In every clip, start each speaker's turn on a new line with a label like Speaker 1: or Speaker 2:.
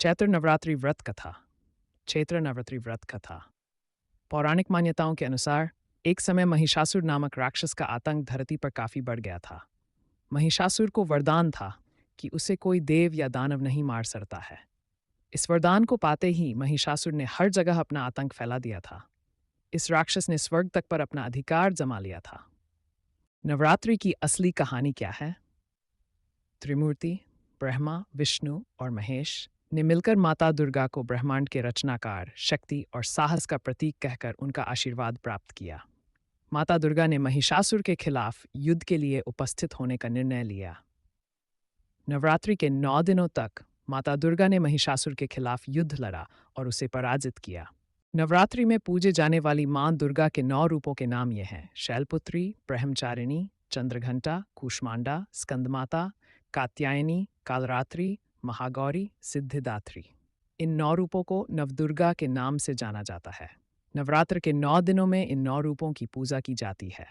Speaker 1: चैत्र नवरात्रि व्रत कथा। चैत्र नवरात्रि व्रत कथा। पौराणिक मान्यताओं के अनुसार एक समय महिषासुर नामक राक्षस का आतंक धरती पर काफी बढ़ गया था। महिषासुर को वरदान था कि उसे कोई देव या दानव नहीं मार सकता है। इस वरदान को पाते ही महिषासुर ने हर जगह अपना आतंक फैला दिया था। इस राक्षस ने स्वर्ग तक पर अपना अधिकार जमा लिया था। नवरात्रि की असली कहानी क्या है? त्रिमूर्ति ब्रह्मा, विष्णु और महेश ने मिलकर माता दुर्गा को ब्रह्मांड के रचनाकार, शक्ति और साहस का प्रतीक कहकर उनका आशीर्वाद प्राप्त किया। माता दुर्गा ने महिषासुर के खिलाफ युद्ध के लिए उपस्थित होने का निर्णय लिया। नवरात्रि के 9 दिनों तक माता दुर्गा ने महिषासुर के खिलाफ युद्ध लड़ा और उसे पराजित किया। नवरात्रि में पूजे जाने वाली मां दुर्गा के 9 रूपों के नाम ये हैं: शैलपुत्री, ब्रह्मचारिणी, चंद्रघंटा, कूष्मांडा, स्कंदमाता, कात्यायनी, कालरात्रि, महागौरी, सिद्धिदात्री। इन 9 रूपों को नवदुर्गा के नाम से जाना जाता है। नवरात्र के 9 दिनों में इन 9 रूपों की पूजा की जाती है।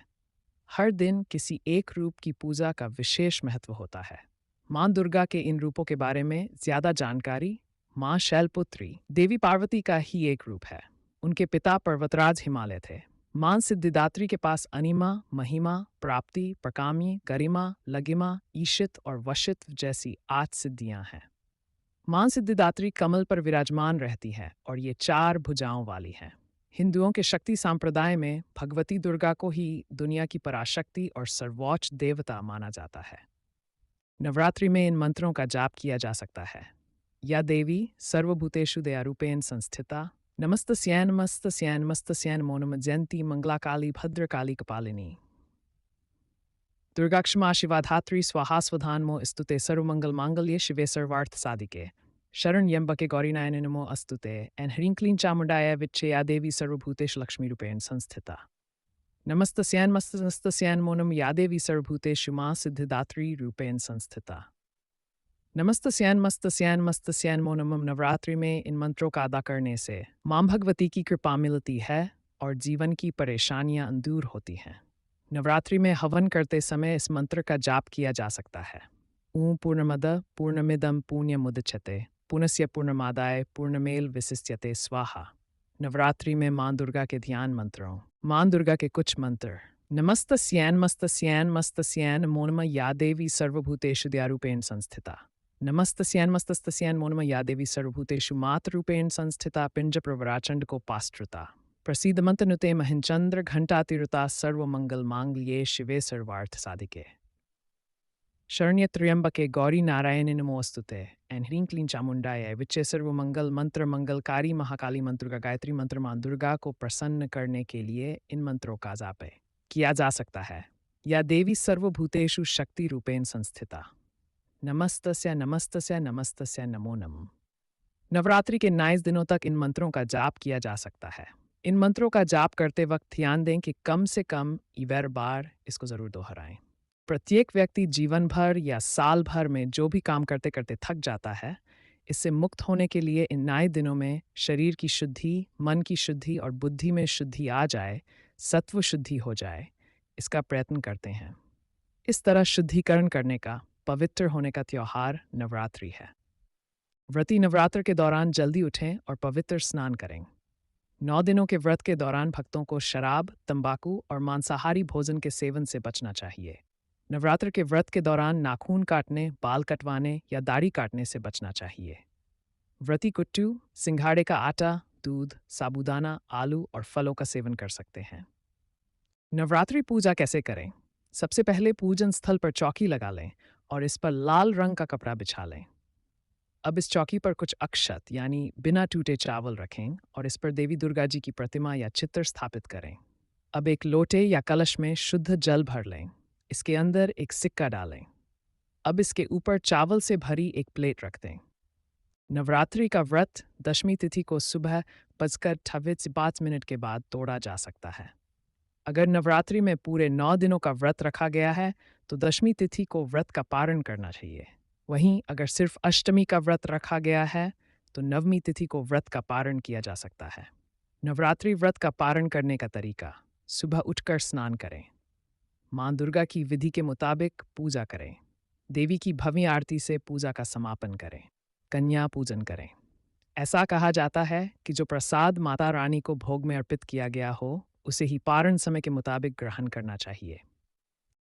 Speaker 1: हर दिन किसी एक रूप की पूजा का विशेष महत्व होता है। मां दुर्गा के इन रूपों के बारे में ज्यादा जानकारी। मां शैलपुत्री देवी पार्वती का ही एक रूप है। उनके पिता पर्वतराज हिमालय थे। मां सिद्धिदात्री के पास अनिमा, महिमा, प्राप्ति, प्रकाम्य, गरिमा, लगिमा, ईशित और वशित जैसी 8 सिद्धियां हैं। मां सिद्धिदात्री कमल पर विराजमान रहती है और ये 4 भुजाओं वाली हैं। हिंदुओं के शक्ति संप्रदाय में भगवती दुर्गा को ही दुनिया की पराशक्ति और सर्वोच्च देवता माना जाता है। नवरात्रि में इन मंत्रों का जाप किया जा सकता है। या देवी सर्वभूतेषु दयारूपेण संस्थिता, नमस्तस्यै नमस्तस्यै नमस्तस्यै नमो नमः, जयंती मंगलाकाली भद्रकाली कपालिनी। दुर्गा क्षमा शिवा धात्री स्वाहा स्वधान्मो स्तुते, सर्वमंगल मांगल्ये शिवे सर्वार्थ साधिके, शरण्यंबके गौरीनायने नमो अस्तुते। एंड ह्रीं क्लीं चामुंडाय विच्चे, या देवी सर्वभूतेषु लक्ष्मीरूपेण संस्थिता, नमस्तस्यै नमस्तस्यै नमो नमः, या देवी सर्वभूतेषु मां सिद्धिदात्री रूपेण संस्थिता, नमस्तस्यै नमस्तस्यै नमस्तस्यै नमो नमः। नवरात्रि में इन मंत्रों का अदा करने से मां भगवती की कृपा मिलती है और जीवन की परेशानियां दूर होती हैं। नवरात्रि में हवन करते समय इस मंत्र का जाप किया जा सकता है। ॐ पूर्णमदः पूर्णमिदं पूर्णमुदच्यते पूर्णस्य पूर्णमादाय पूर्णमेवावशिष्यते स्वाहा। नवरात्रि में मां दुर्गा के ध्यान मंत्रों। मां दुर्गा के कुछ मंत्र। नमस्तस्यै नमस्तस्यै नमस्तस्यै नमो नमः, या देवी सर्वभूतेषु दयारूपेण संस्थिता, नमस्तस्यै नमस्तस्यै नमो नमः, या देवी सर्वभूतेषु मातरूपेण संस्थिता, पिंजप्रवराचंडकोपाश्रिता, प्रसीद मंत्रनुते महिंचंद्र घंटातिरुता, सर्वमंगल मांगल्ये शिवे सर्वार्थ साधिके, शरण्यत्र्यंबके गौरी नारायणे नमोस्तुते। एंड ह्रीं क्लीं चामुंडाय विच्चे सर्वमंगल मंत्र मंगलकारी महाकाली मंत्र का गायत्री मंत्र मां दुर्गा को प्रसन्न करने के लिए इन मंत्रों का जाप किया जा सकता है। या देवी सर्वभूतेषु शक्ति रूपेण संस्थिता, नमस्तस्यै नमस्तस्यै नमस्तस्यै नमो नमः। नवरात्रि के 9 दिनों तक इन मंत्रों का जाप किया जा सकता है। इन मंत्रों का जाप करते वक्त ध्यान दें कि कम से कम 11 बार इसको जरूर दोहराएं। प्रत्येक व्यक्ति जीवन भर या साल भर में जो भी काम करते करते थक जाता है, इससे मुक्त होने के लिए इन 9 दिनों में शरीर की शुद्धि, मन की शुद्धि और बुद्धि में शुद्धि आ जाए, सत्व शुद्धि हो जाए, इसका प्रयत्न करते हैं। इस तरह शुद्धिकरण करने का, पवित्र होने का त्योहार नवरात्रि है। व्रती नवरात्र के दौरान जल्दी उठें और पवित्र स्नान करें। 9 दिनों के व्रत के दौरान भक्तों को शराब, तंबाकू और मांसाहारी भोजन के सेवन से बचना चाहिए। नवरात्र के व्रत के दौरान नाखून काटने, बाल कटवाने या दाढ़ी काटने से बचना चाहिए। व्रती कुट्टू, सिंघाड़े का आटा, दूध, साबूदाना, आलू और फलों का सेवन कर सकते हैं। नवरात्रि पूजा कैसे करें? सबसे पहले पूजन स्थल पर चौकी लगा लें और इस पर लाल रंग का कपड़ा बिछा लें। अब इस चौकी पर कुछ अक्षत यानी बिना टूटे चावल रखें और इस पर देवी दुर्गा जी की प्रतिमा या चित्र स्थापित करें। अब एक लोटे या कलश में शुद्ध जल भर लें। इसके अंदर एक सिक्का डालें। अब इसके ऊपर चावल से भरी एक प्लेट रख दें। नवरात्रि का व्रत दशमी तिथि को सुबह 5:28 के बाद तोड़ा जा सकता है। अगर नवरात्रि में पूरे 9 दिनों का व्रत रखा गया है तो दशमी तिथि को व्रत का पारण करना चाहिए। वहीं अगर सिर्फ अष्टमी का व्रत रखा गया है तो नवमी तिथि को व्रत का पारण किया जा सकता है। नवरात्रि व्रत का पारण करने का तरीका: सुबह उठकर स्नान करें। मां दुर्गा की विधि के मुताबिक पूजा करें। देवी की भव्य आरती से पूजा का समापन करें। कन्या पूजन करें। ऐसा कहा जाता है कि जो प्रसाद माता रानी को भोग में अर्पित किया गया हो, उसे ही पारण समय के मुताबिक ग्रहण करना चाहिए।